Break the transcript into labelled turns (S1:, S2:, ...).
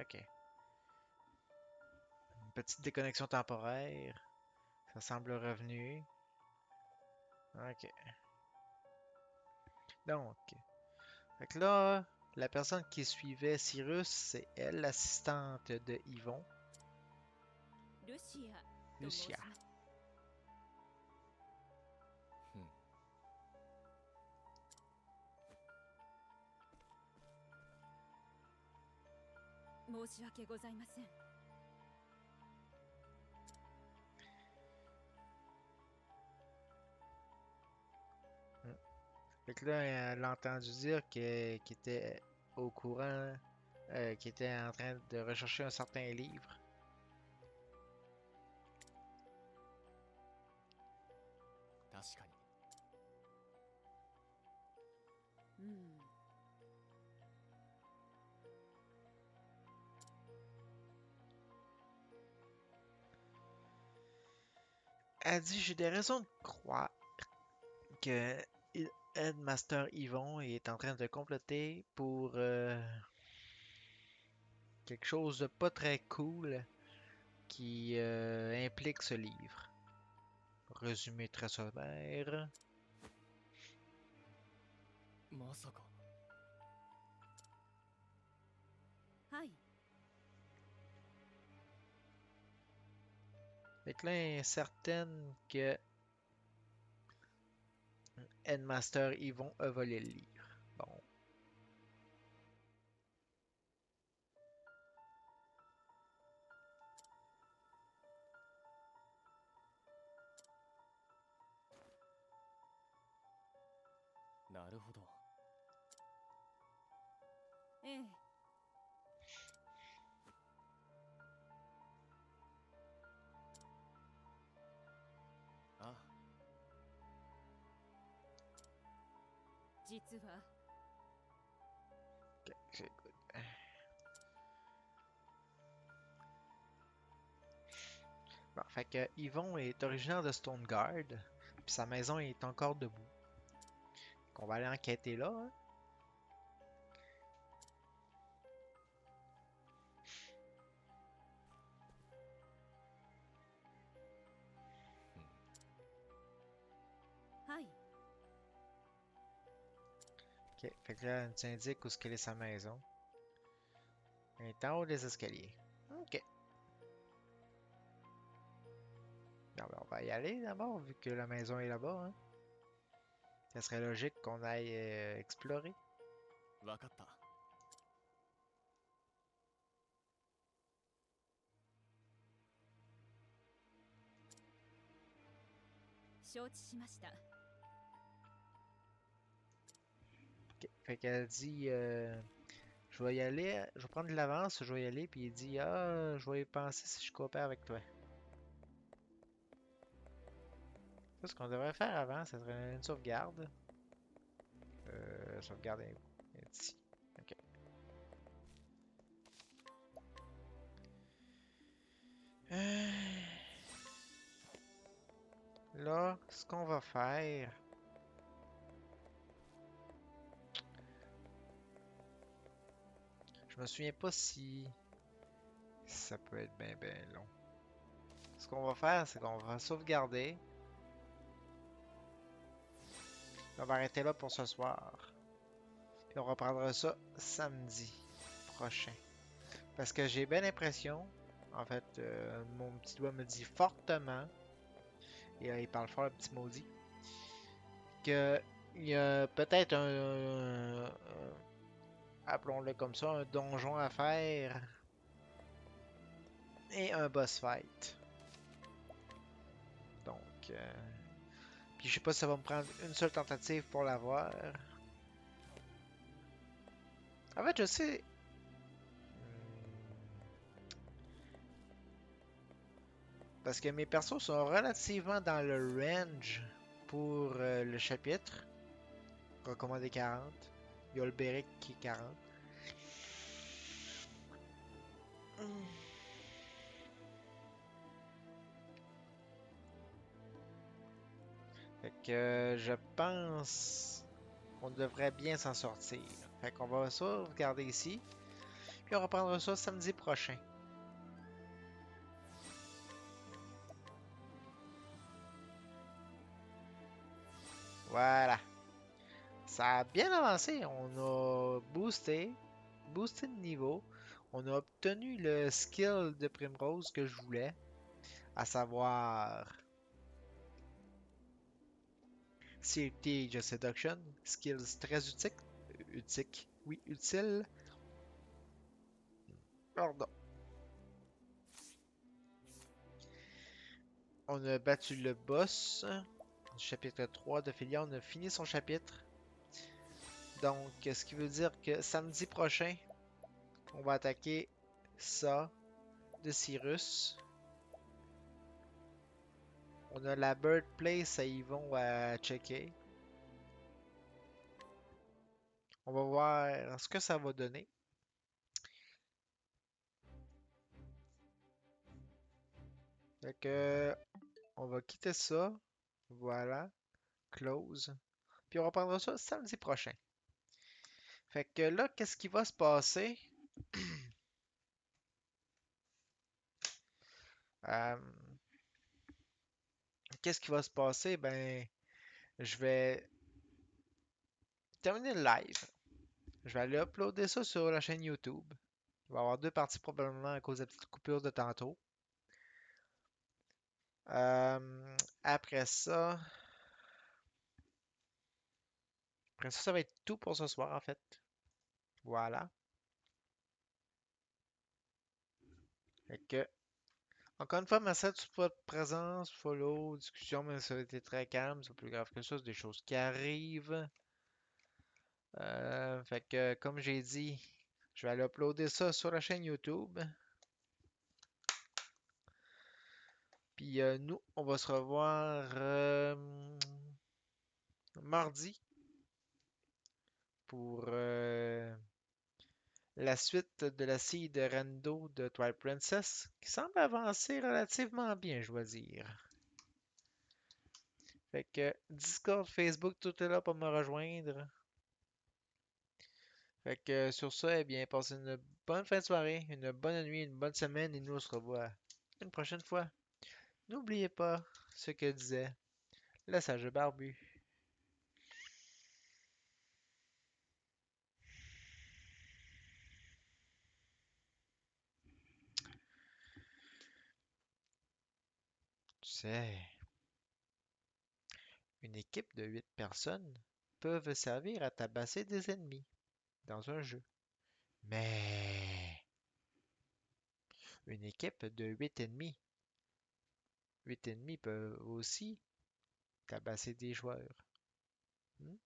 S1: Ok. Une petite déconnexion temporaire. Ça semble revenu. Ok. Donc, fait que là, la personne qui suivait Cyrus, c'est elle, l'assistante de Yvon,
S2: ルシアと申
S1: Lucia.
S2: します。
S3: うん。
S2: 申し訳ございません。
S1: Hmm. Fait que là, elle a entendu dire qu'il était au courant, qu'il était en train de rechercher un certain livre.
S3: 確かに。
S2: うん。
S1: Elle dit, j'ai des raisons de croire que Headmaster Yvon est en train de comploter pour quelque chose de pas très cool qui implique ce livre. Résumé très sommaire.
S3: まさか。
S2: はい。
S1: Fait que là, elle est certaine que Headmaster Yvon a volé le livre. Bon.
S3: なるほど。
S2: ええ。
S3: あ
S2: 実は
S1: Ok, j'écoute. Bon, fait que Yvon est originaire de Stoneguard, puis sa maison est encore debout. On va aller enquêter là, hein.
S2: はい。
S1: Ok, fait que là, elle nous indique où est-ce qu'elle est sa maison. Elle est en haut des escaliers. Ok. Non, ben, on va y aller d'abord, vu que la maison est là-bas, hein. Ça serait logique qu'on aille explorer.
S3: わかった。
S2: 承知しました。
S1: Ok, fait qu'elle dit, je vais y aller, je vais prendre de l'avance, je vais y aller, puis il dit, ah, je vais y penser si je coopère avec toi. Ça, ce qu'on devrait faire avant, ça serait une sauvegarde. Sauvegarde est ici. Ok. Là, ce qu'on va faire, je me souviens pas si ça peut être bien long. Ce qu'on va faire, c'est qu'on va sauvegarder. On va arrêter là pour ce soir. Puis on reprendra ça samedi prochain. Parce que j'ai bien l'impression, en fait, mon petit doigt me dit fortement, et il parle fort le petit maudit, que il y a peut-être appelons-le comme ça, un donjon à faire et un boss fight. Donc, puis je sais pas si ça va me prendre une seule tentative pour l'avoir. En fait, je sais. Parce que mes persos sont relativement dans le range pour le chapitre. Recommandé 40. Il y a le Beric qui est 40. Fait que je pense qu'on devrait bien s'en sortir. Fait qu'on va sauvegarder ici. Puis on reprendra ça samedi prochain. Voilà. Ça a bien avancé. On a boosté de niveau. On a obtenu le skill de Primrose que je voulais, à savoir Safety Seduction, skills très utile. Pardon. On a battu le boss du chapitre 3 de Philia. On a fini son chapitre. Donc, ce qui veut dire que samedi prochain, on va attaquer ça de Cyrus. On a la Birthplace à Yvon à checker. On va voir ce que ça va donner. Fait que, on va quitter ça. Voilà. Close. Puis on reprendra ça samedi prochain. Fait que là, qu'est-ce qui va se passer? Euh, qu'est-ce qui va se passer? Ben, je vais terminer le live. Je vais aller uploader ça sur la chaîne YouTube. Il va y avoir deux parties probablement à cause de la petite coupure de tantôt. Euh, après ça, ça va être tout pour ce soir en fait. Voilà. Fait que, encore une fois, merci à tous pour votre présence, follow, discussion, mais ça a été très calme, c'est pas plus grave que ça, c'est des choses qui arrivent. Fait que, comme j'ai dit, je vais aller uploader ça sur la chaîne YouTube. Puis nous, on va se revoir mardi pour la suite de la série de Rando de Twilight Princess, qui semble avancer relativement bien, je dois dire. Fait que Discord, Facebook, tout est là pour me rejoindre. Fait que sur ça, eh bien, passez une bonne fin de soirée, une bonne nuit, une bonne semaine et nous on se revoit une prochaine fois. N'oubliez pas ce que disait le sage barbu. Tu sais, une équipe de 8 personnes peuvent servir à tabasser des ennemis dans un jeu. Mais une équipe de 8 ennemis peuvent aussi tabasser des joueurs. Hmm?